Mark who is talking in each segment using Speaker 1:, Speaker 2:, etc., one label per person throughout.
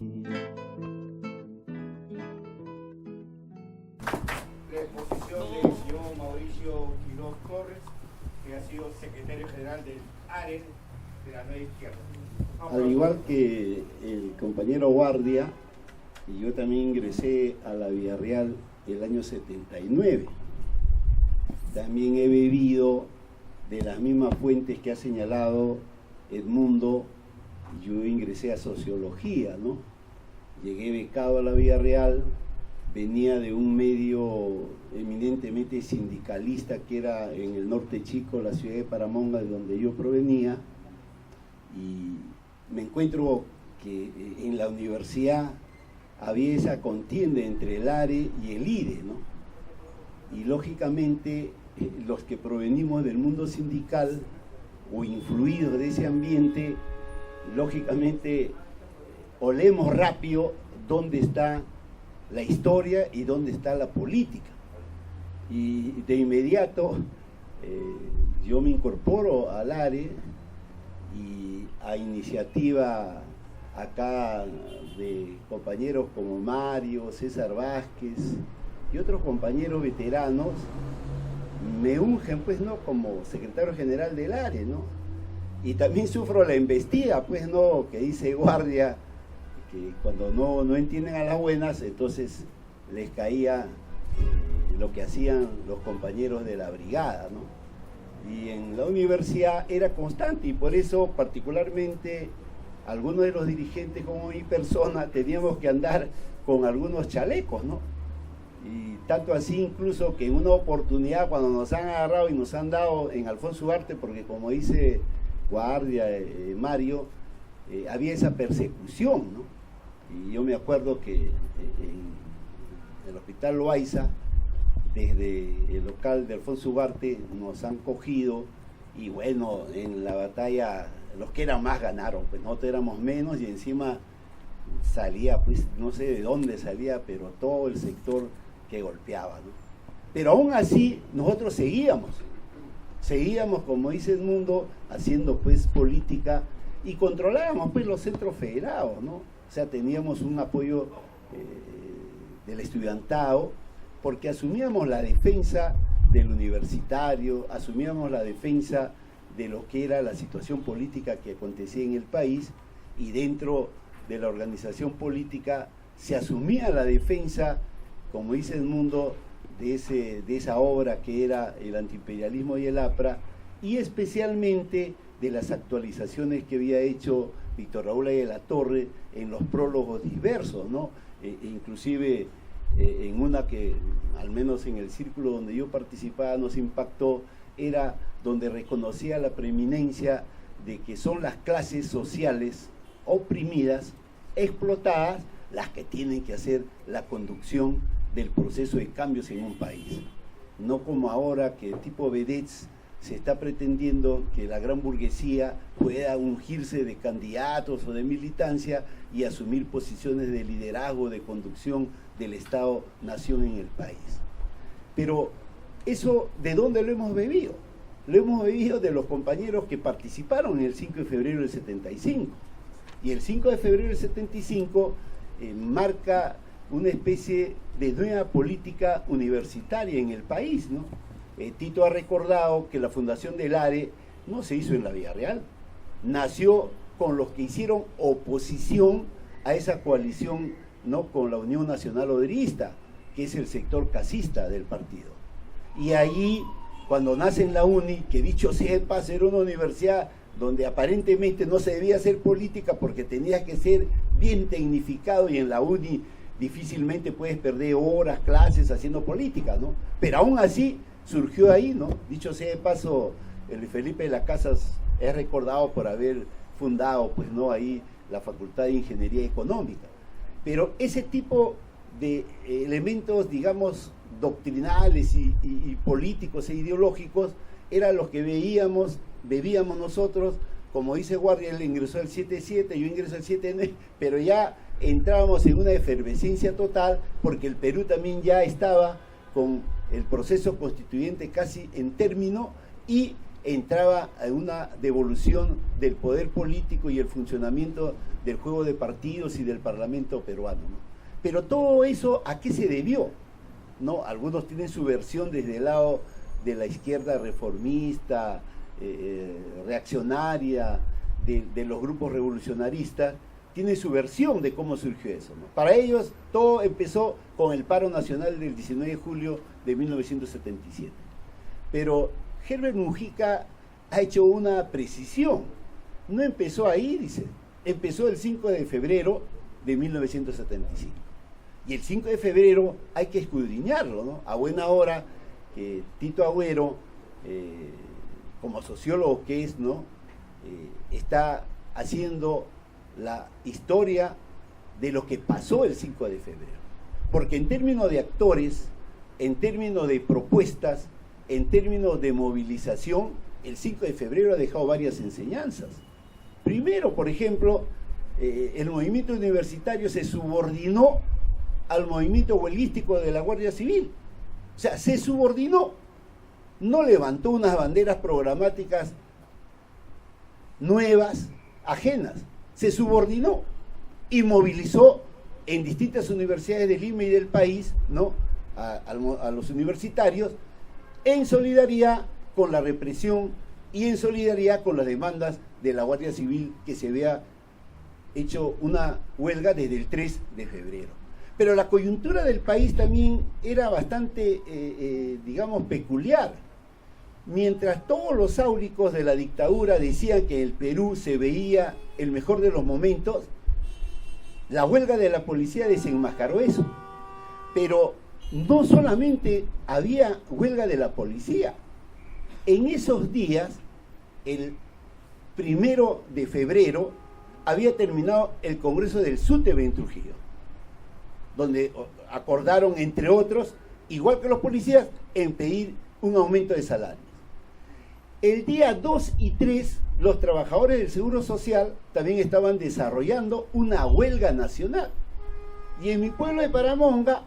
Speaker 1: La exposición del señor Mauricio Quiroz Torres, que ha sido secretario general del ARE de la Nueva Izquierda.
Speaker 2: Al igual que el compañero Guardia, yo también ingresé a la Villarreal el año 79. También he bebido de las mismas fuentes que ha señalado Edmundo. Yo ingresé a Sociología, ¿no? Llegué becado a la Villarreal, venía de un medio eminentemente sindicalista que era en el norte chico, la ciudad de Paramonga, de donde yo provenía, y me encuentro que en la universidad había esa contienda entre el ARE y el IDE, ¿no? Y lógicamente los que provenimos del mundo sindical o influidos de ese ambiente, lógicamente olemos rápido dónde está la historia y dónde está la política. Y de inmediato yo me incorporo al ARE y a iniciativa acá de compañeros como Mario, César Vázquez y otros compañeros veteranos, me ungen pues no como secretario general del ARE, ¿no? Y también sufro la embestida pues no, que dice Guardia, que cuando no entienden a las buenas, entonces les caía lo que hacían los compañeros de la brigada, ¿no? Y en la universidad era constante, y por eso particularmente algunos de los dirigentes como mi persona teníamos que andar con algunos chalecos, ¿no? Y tanto así incluso que en una oportunidad cuando nos han agarrado y nos han dado en Alfonso Ugarte, porque como dice Guardia, Mario, había esa persecución, ¿no? Y yo me acuerdo que en el Hospital Loaiza, desde el local de Alfonso Ugarte, nos han cogido, y bueno, en la batalla los que eran más ganaron, pues nosotros éramos menos, y encima salía, pues no sé de dónde salía, pero todo el sector que golpeaba, ¿no? Pero aún así nosotros seguíamos, como dice Edmundo, haciendo pues política, y controlábamos pues los centros federados, ¿no? O sea, teníamos un apoyo del estudiantado, porque asumíamos la defensa del universitario, asumíamos la defensa de lo que era la situación política que acontecía en el país, y dentro de la organización política se asumía la defensa, como dice Edmundo, de esa obra que era el antiimperialismo y el APRA, y especialmente de las actualizaciones que había hecho Víctor Raúl de la Torre en los prólogos diversos, ¿no? Inclusive en una que, al menos en el círculo donde yo participaba, nos impactó, era donde reconocía la preeminencia de que son las clases sociales oprimidas, explotadas, las que tienen que hacer la conducción del proceso de cambios en un país. No como ahora que tipo vedettes se está pretendiendo que la gran burguesía pueda ungirse de candidatos o de militancia y asumir posiciones de liderazgo, de conducción del Estado-nación en el país. Pero eso, ¿de dónde lo hemos bebido? Lo hemos bebido de los compañeros que participaron en el 5 de febrero del 75. Y el 5 de febrero del 75 marca una especie de nueva política universitaria en el país, ¿no? Tito ha recordado que la fundación del ARE no se hizo en la Villarreal, nació con los que hicieron oposición a esa coalición, ¿no?, con la Unión Nacional Obrerista, que es el sector casista del partido. Y allí, cuando nace en la UNI, que dicho sea de paso, era una universidad donde aparentemente no se debía hacer política porque tenía que ser bien tecnificado, y en la UNI difícilmente puedes perder horas, clases haciendo política, ¿no? Pero aún así surgió ahí, ¿no? Dicho sea de paso, el Felipe de las Casas es recordado por haber fundado, pues, ¿no?, ahí la Facultad de Ingeniería Económica. Pero ese tipo de elementos, digamos, doctrinales y políticos e ideológicos eran los que bebíamos nosotros. Como dice Guardia, él ingresó al 7-7, yo ingreso al 7-9, pero ya entrábamos en una efervescencia total, porque el Perú también ya estaba con el proceso constituyente casi en término, y entraba en una devolución del poder político y el funcionamiento del juego de partidos y del Parlamento peruano, ¿no? Pero todo eso, ¿a qué se debió? ¿No? Algunos tienen su versión desde el lado de la izquierda reformista, reaccionaria, de los grupos revolucionaristas, tiene su versión de cómo surgió eso, ¿no? Para ellos todo empezó con el paro nacional del 19 de julio de 1977. Pero Herbert Mujica ha hecho una precisión. No empezó ahí, dice, empezó el 5 de febrero de 1975. Y el 5 de febrero hay que escudriñarlo, ¿no? A buena hora que Tito Agüero, como sociólogo que es, ¿no? Está haciendo la historia de lo que pasó el 5 de febrero. Porque en términos de actores, en términos de propuestas, en términos de movilización, el 5 de febrero ha dejado varias enseñanzas. Primero, por ejemplo, el movimiento universitario se subordinó al movimiento huelguístico de la Guardia Civil. O sea, se subordinó. No levantó unas banderas programáticas nuevas, ajenas. Se subordinó y movilizó en distintas universidades de Lima y del país, ¿no? a los universitarios, en solidaridad con la represión y en solidaridad con las demandas de la Guardia Civil, que se había hecho una huelga desde el 3 de febrero. Pero la coyuntura del país también era bastante, digamos, peculiar. Mientras todos los áulicos de la dictadura decían que el Perú se veía el mejor de los momentos, la huelga de la policía desenmascaró eso. Pero no solamente había huelga de la policía. En esos días, el 1 de febrero, había terminado el Congreso del SUTEP en Trujillo, donde acordaron, entre otros, igual que los policías, en pedir un aumento de salarios. El día 2 y 3, los trabajadores del Seguro Social también estaban desarrollando una huelga nacional. Y en mi pueblo de Paramonga,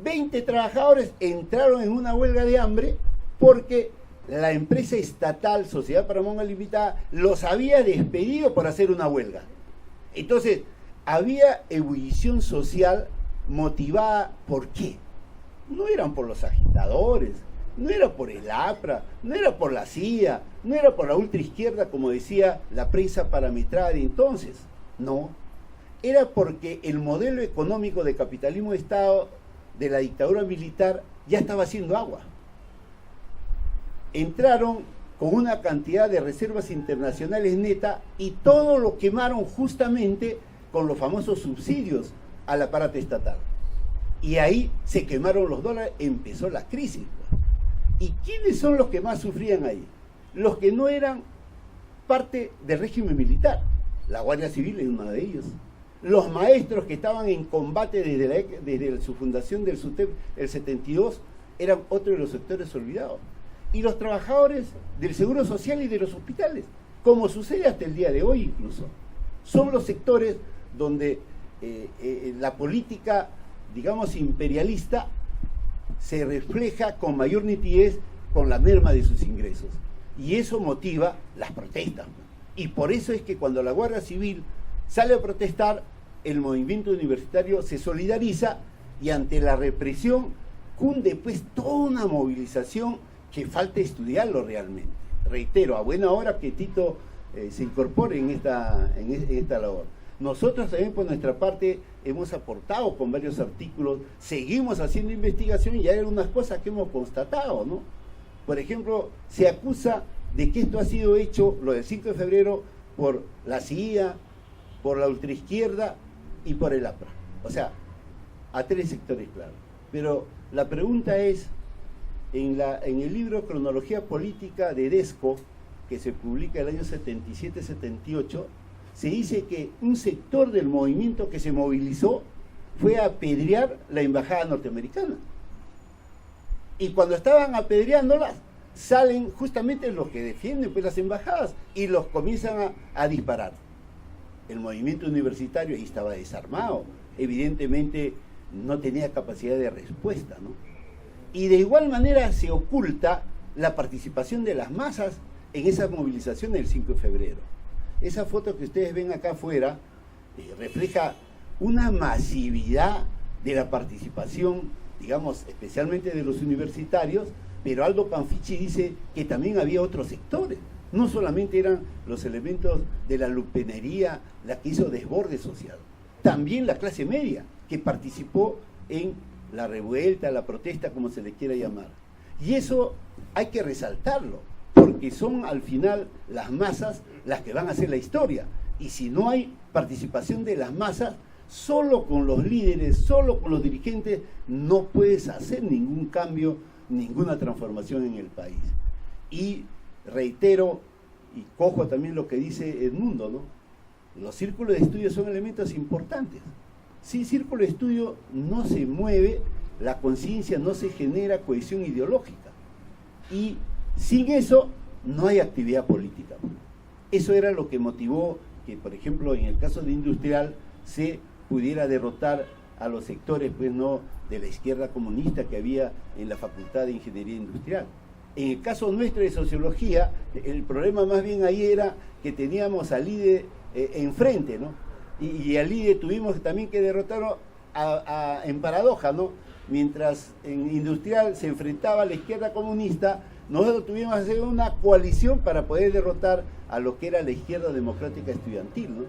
Speaker 2: 20 trabajadores entraron en una huelga de hambre porque la empresa estatal Sociedad Paramonga Limitada los había despedido por hacer una huelga. Entonces, había ebullición social motivada, ¿por qué? No eran por los agitadores, no era por el APRA, no era por la CIA, no era por la ultraizquierda, como decía la prensa parametrada de entonces. No, era porque el modelo económico de capitalismo de Estado de la dictadura militar ya estaba haciendo agua. Entraron con una cantidad de reservas internacionales neta y todo lo quemaron justamente con los famosos subsidios al aparato estatal. Y ahí se quemaron los dólares, empezó la crisis. ¿Y quiénes son los que más sufrían ahí? Los que no eran parte del régimen militar. La Guardia Civil es uno de ellos. Los maestros que estaban en combate desde su fundación del SUTEP, el 72, eran otro de los sectores olvidados. Y los trabajadores del Seguro Social y de los hospitales, como sucede hasta el día de hoy incluso. Son los sectores donde la política, digamos, imperialista se refleja con mayor nitidez con la merma de sus ingresos. Y eso motiva las protestas. Y por eso es que cuando la Guardia Civil sale a protestar, el movimiento universitario se solidariza y ante la represión cunde pues toda una movilización que falta estudiarlo realmente. Reitero, a buena hora que Tito se incorpore en esta labor. Nosotros también por nuestra parte hemos aportado con varios artículos, seguimos haciendo investigación y hay algunas cosas que hemos constatado, ¿no? Por ejemplo, se acusa de que esto ha sido hecho, lo del 5 de febrero, por la CIA, por la ultraizquierda y por el APRA. O sea, a tres sectores claros. Pero la pregunta es, en el libro Cronología Política de Desco, que se publica el año 77-78, se dice que un sector del movimiento que se movilizó fue a apedrear la embajada norteamericana. Y cuando estaban apedreándolas, salen justamente los que defienden pues las embajadas y los comienzan a disparar. El movimiento universitario ahí estaba desarmado, evidentemente no tenía capacidad de respuesta, ¿no? Y de igual manera se oculta la participación de las masas en esa movilización del 5 de febrero. Esa foto que ustedes ven acá afuera refleja una masividad de la participación, digamos, especialmente de los universitarios, pero Aldo Panfichi dice que también había otros sectores. No solamente eran los elementos de la lupenería la que hizo desborde social, también la clase media, que participó en la revuelta, la protesta, como se le quiera llamar. Y eso hay que resaltarlo, porque son al final las masas las que van a hacer la historia. Y si no hay participación de las masas, solo con los líderes, solo con los dirigentes, no puedes hacer ningún cambio, ninguna transformación en el país. Y reitero, y cojo también lo que dice Edmundo, ¿no? Los círculos de estudio son elementos importantes. Sin círculo de estudio no se mueve la conciencia, no se genera cohesión ideológica. Y sin eso no hay actividad política. Eso era lo que motivó que, por ejemplo, en el caso de Industrial, se pudiera derrotar a los sectores, pues, no de la izquierda comunista que había en la Facultad de Ingeniería Industrial. En el caso nuestro de Sociología, el problema más bien ahí era que teníamos al IDE enfrente, ¿no? Y al IDE tuvimos también que derrotarlo en paradoja, ¿no? Mientras en Industrial se enfrentaba a la izquierda comunista, nosotros tuvimos que hacer una coalición para poder derrotar a lo que era la izquierda democrática estudiantil, ¿no?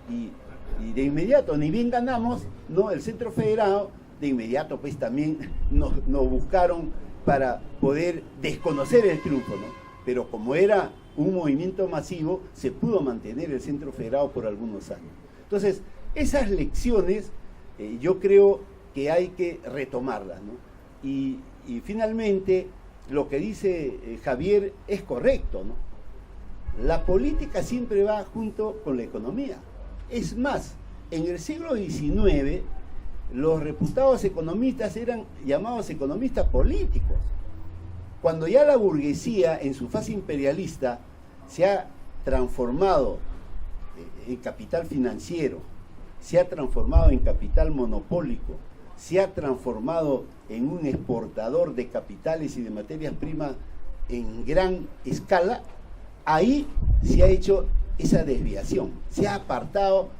Speaker 2: Y de inmediato, ni bien ganamos, ¿no? El Centro Federado, de inmediato pues también nos buscaron para poder desconocer el triunfo, ¿no? Pero como era un movimiento masivo, se pudo mantener el Centro Federado por algunos años. Entonces, esas lecciones yo creo que hay que retomarlas, ¿no? Y finalmente, lo que dice Javier es correcto, ¿no? La política siempre va junto con la economía. Es más, en el siglo XIX, los reputados economistas eran llamados economistas políticos. Cuando ya la burguesía, en su fase imperialista, se ha transformado en capital financiero, se ha transformado en capital monopólico, se ha transformado en un exportador de capitales y de materias primas en gran escala, ahí se ha hecho esa desviación, se ha apartado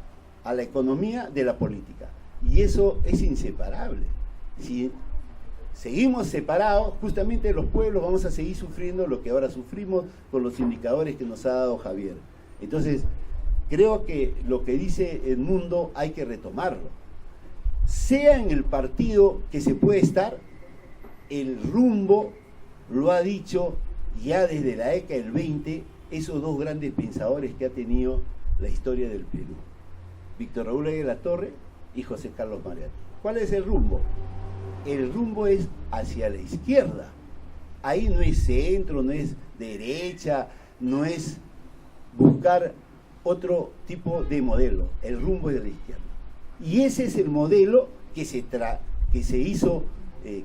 Speaker 2: a la economía de la política. Y eso es inseparable. Si seguimos separados, justamente los pueblos vamos a seguir sufriendo lo que ahora sufrimos con los indicadores que nos ha dado Javier. Entonces, creo que lo que dice Edmundo hay que retomarlo. Sea en el partido que se puede estar, el rumbo lo ha dicho ya desde la década del 20 esos dos grandes pensadores que ha tenido la historia del Perú, Víctor Raúl de la Torre y José Carlos Mariátegui. ¿Cuál es el rumbo? El rumbo es hacia la izquierda. Ahí no es centro, no es derecha, no es buscar otro tipo de modelo. El rumbo es de la izquierda. Y ese es el modelo que se hizo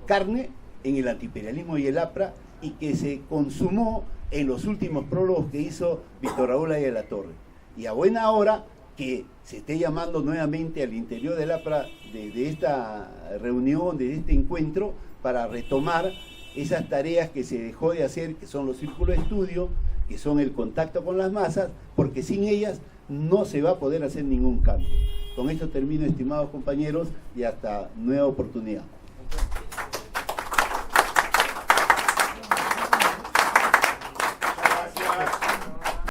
Speaker 2: carne en el antiimperialismo y el APRA y que se consumó en los últimos prólogos que hizo Víctor Raúl de la Torre. Y a buena hora que se esté llamando nuevamente al interior del APRA de esta reunión, de este encuentro, para retomar esas tareas que se dejó de hacer, que son los círculos de estudio, que son el contacto con las masas, porque sin ellas no se va a poder hacer ningún cambio. Con esto termino, estimados compañeros, y hasta nueva oportunidad.